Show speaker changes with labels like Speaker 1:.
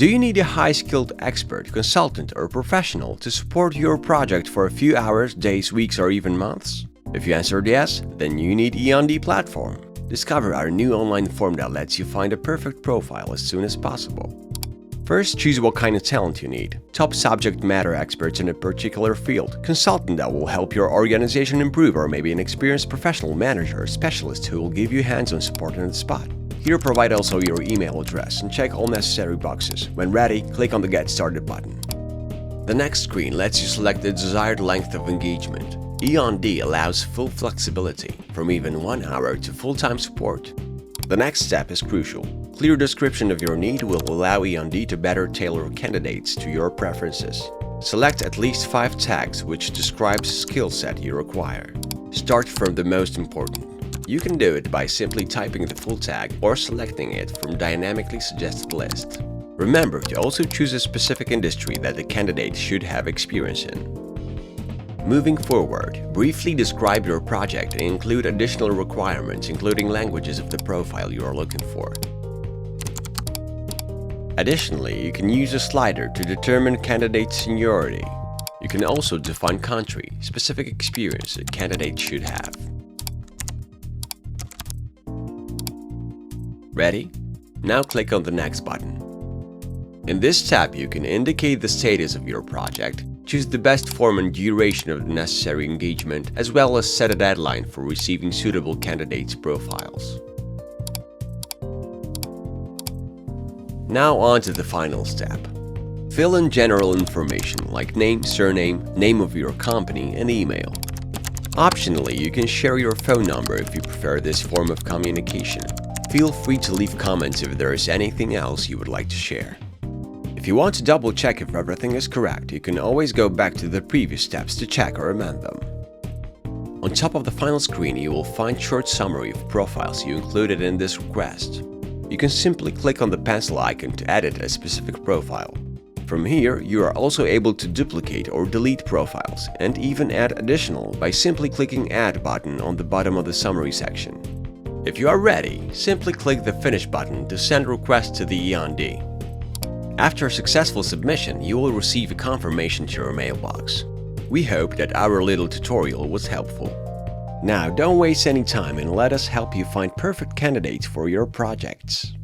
Speaker 1: Do you need a high-skilled expert, consultant, or professional to support your project for a few hours, days, weeks, or even months? If you answered yes, then you need EonD platform. Discover our new online form that lets you find a perfect profile as soon as possible. First, choose what kind of talent you need. Top subject matter experts in a particular field, consultant that will help your organization improve, or maybe an experienced professional manager or specialist who will give you hands-on support on the spot. Here, provide also your email address and check all necessary boxes. When ready, click on the Get Started button. The next screen lets you select the desired length of engagement. EonD allows full flexibility, from even 1 hour to full-time support. The next step is crucial. Clear description of your need will allow EonD to better tailor candidates to your preferences. Select at least 5 tags which describes skill set you require. Start from the most important. You can do it by simply typing the full tag or selecting it from dynamically suggested list. Remember to also choose a specific industry that the candidate should have experience in. Moving forward, briefly describe your project and include additional requirements, including languages of the profile you are looking for. Additionally, you can use a slider to determine candidate seniority. You can also define country, specific experience a candidate should have. Ready? Now click on the Next button. In this tab, you can indicate the status of your project, choose the best form and duration of the necessary engagement, as well as set a deadline for receiving suitable candidates' profiles. Now on to the final step. Fill in general information like name, surname, name of your company, and email. Optionally, you can share your phone number if you prefer this form of communication. Feel free to leave comments if there is anything else you would like to share. If you want to double check if everything is correct, you can always go back to the previous steps to check or amend them. On top of the final screen, you will find short summary of profiles you included in this request. You can simply click on the pencil icon to edit a specific profile. From here, you are also able to duplicate or delete profiles and even add additional by simply clicking Add button on the bottom of the summary section. If you are ready, simply click the Finish button to send request to the EonD. After a successful submission, you will receive a confirmation to your mailbox. We hope that our little tutorial was helpful. Now, don't waste any time and let us help you find perfect candidates for your projects.